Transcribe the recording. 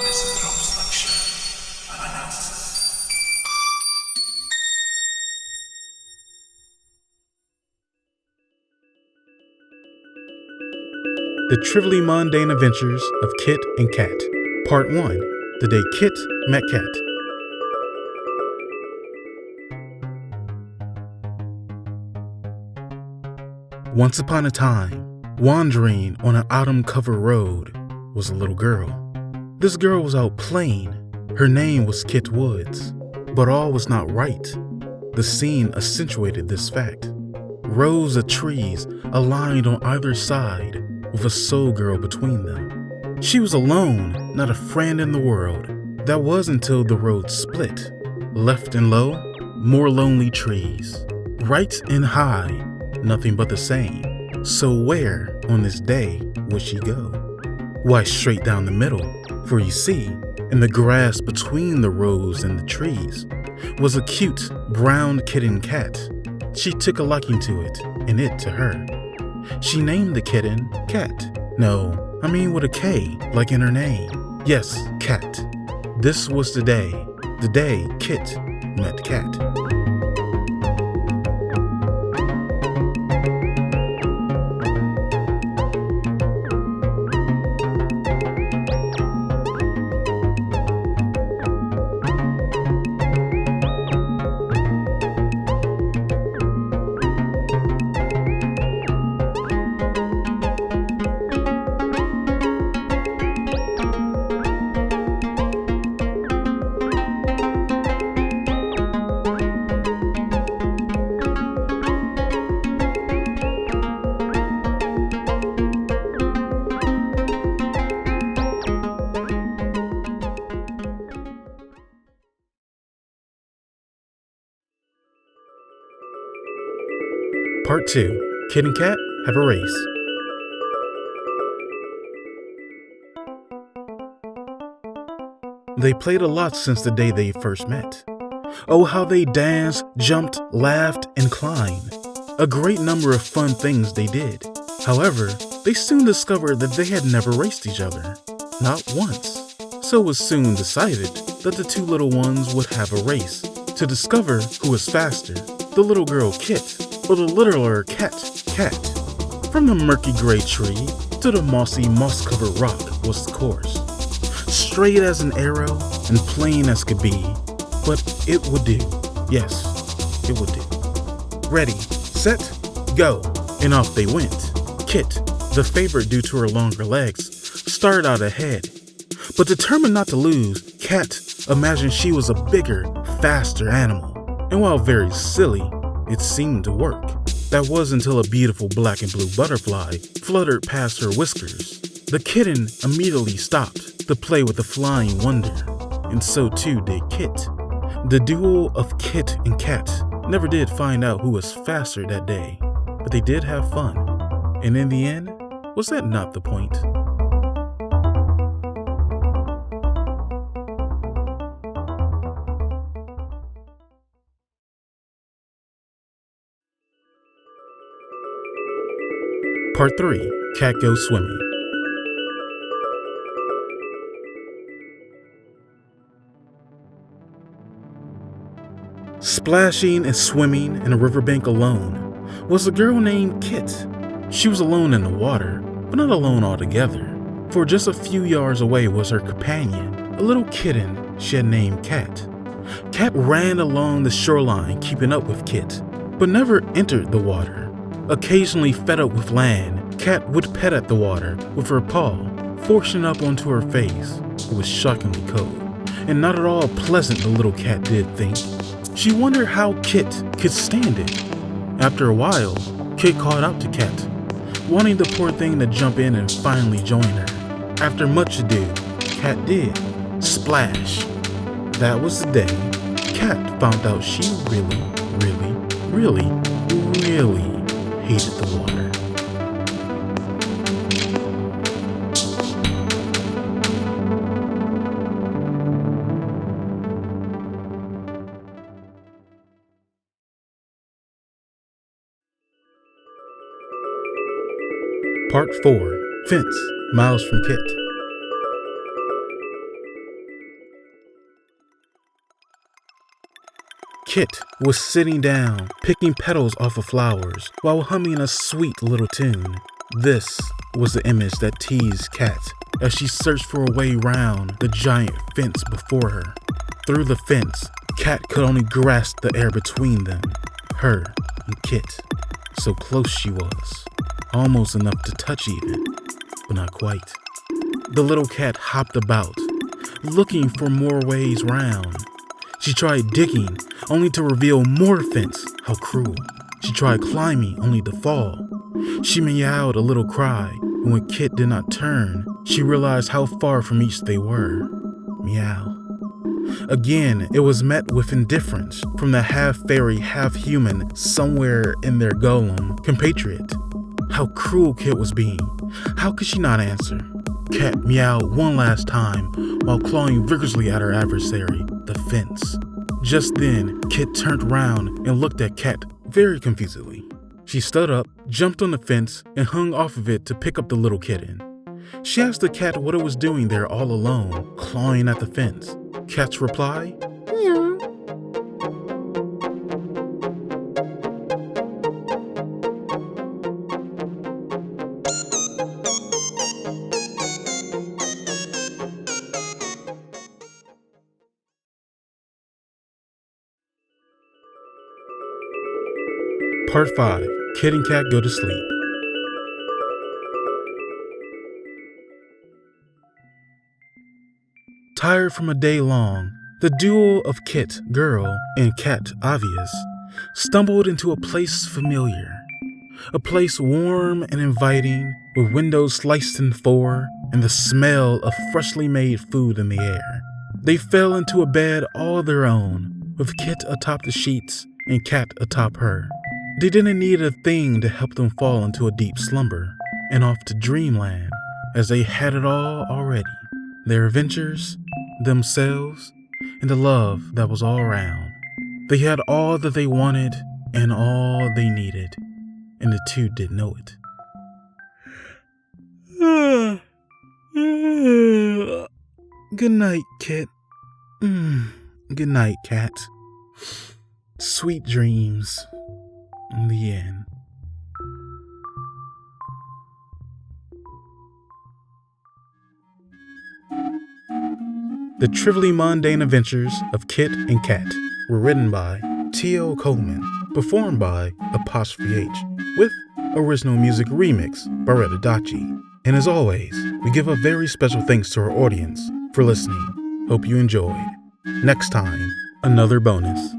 Misanthrope's lecture and analysis. The Trivially Mundane Adventures of Kit and Kat, Part 1, The Day Kit Met Kat. Once upon a time, wandering on an autumn-covered road was a little girl. This girl was out playing. Her name was Kit Woods, but all was not right. The scene accentuated this fact. Rows of trees aligned on either side with a soul girl between them. She was alone, not a friend in the world. That was until the road split. Left and low, more lonely trees. Right and high, nothing but the same. So where, on this day, would she go? Why, straight down the middle, for you see, in the grass between the rows and the trees, was a cute, brown kitten cat. She took a liking to it, and it to her. She named the kitten Kat. No, I mean with a K, like in her name. Yes, Kat. This was the day Kit met Kat. Part 2, Kit and Kat Have a Race. They played a lot since the day they first met. Oh, how they danced, jumped, laughed, and climbed. A great number of fun things they did. However, they soon discovered that they had never raced each other. Not once. So it was soon decided that the two little ones would have a race to discover who was faster, the little girl Kit or the littler cat, Kat. From the murky gray tree to the mossy, moss-covered rock was the course. Straight as an arrow and plain as could be, but it would do. Yes, it would do. Ready, set, go, and off they went. Kit, the favorite due to her longer legs, started out ahead. But determined not to lose, Kat imagined she was a bigger, faster animal. And while very silly, it seemed to work. That was until a beautiful black and blue butterfly fluttered past her whiskers. The kitten immediately stopped to play with the flying wonder, and so too did Kit. The duel of Kit and Kat never did find out who was faster that day, but they did have fun. And in the end, was that not the point? Part 3, Cat Goes Swimming. Splashing and swimming in a riverbank alone was a girl named Kit. She was alone in the water, but not alone altogether, for just a few yards away was her companion, a little kitten she had named Kat. Kat ran along the shoreline keeping up with Kit, but never entered the water. Occasionally fed up with land, Kat would pet at the water with her paw, forcing up onto her face. It was shockingly cold, and not at all pleasant, the little cat did think. She wondered how Kit could stand it. After a while, Kit called out to Kat, wanting the poor thing to jump in and finally join her. After much ado, Kat did. Splash! That was the day Kat found out she really hated the water. Part 4, Fence, Miles from Kit. Kit was sitting down, picking petals off of flowers while humming a sweet little tune. This was the image that teased Kat as she searched for a way round the giant fence before her. Through the fence, Kat could only grasp the air between them, her and Kit. So close she was, almost enough to touch even, but not quite. The little cat hopped about, looking for more ways round. She tried digging, only to reveal more fence. How cruel. She tried climbing, only to fall. She meowed a little cry, and when Kit did not turn, she realized how far from each they were. Meow. Again, it was met with indifference from the half-fairy, half-human somewhere in their golem compatriot. How cruel Kit was being. How could she not answer? Kat meowed one last time while clawing vigorously at her adversary, the fence. Just then, Kit turned round and looked at Kat very confusedly. She stood up, jumped on the fence, and hung off of it to pick up the little kitten. She asked the cat what it was doing there all alone, clawing at the fence. Kat's reply? Meow. Part 5. Kit and Kat go to sleep. Tired from a day long, the duo of Kit, girl, and Kat, obvious, stumbled into a place familiar. A place warm and inviting, with windows sliced in four, and the smell of freshly made food in the air. They fell into a bed all their own, with Kit atop the sheets and Kat atop her. They didn't need a thing to help them fall into a deep slumber, and off to dreamland, as they had it all already. Their adventures, themselves, and the love that was all around. They had all that they wanted and all they needed, and the two didn't know it. Good night, Kit. Good night, Kat. Sweet dreams. In the end. The Trivally Mundane Adventures of Kit and Kat were written by T.O. Coleman, performed by ''H, with original music remix by Adachi. And as always, we give a very special thanks to our audience for listening. Hope you enjoyed. Next time, another bonus.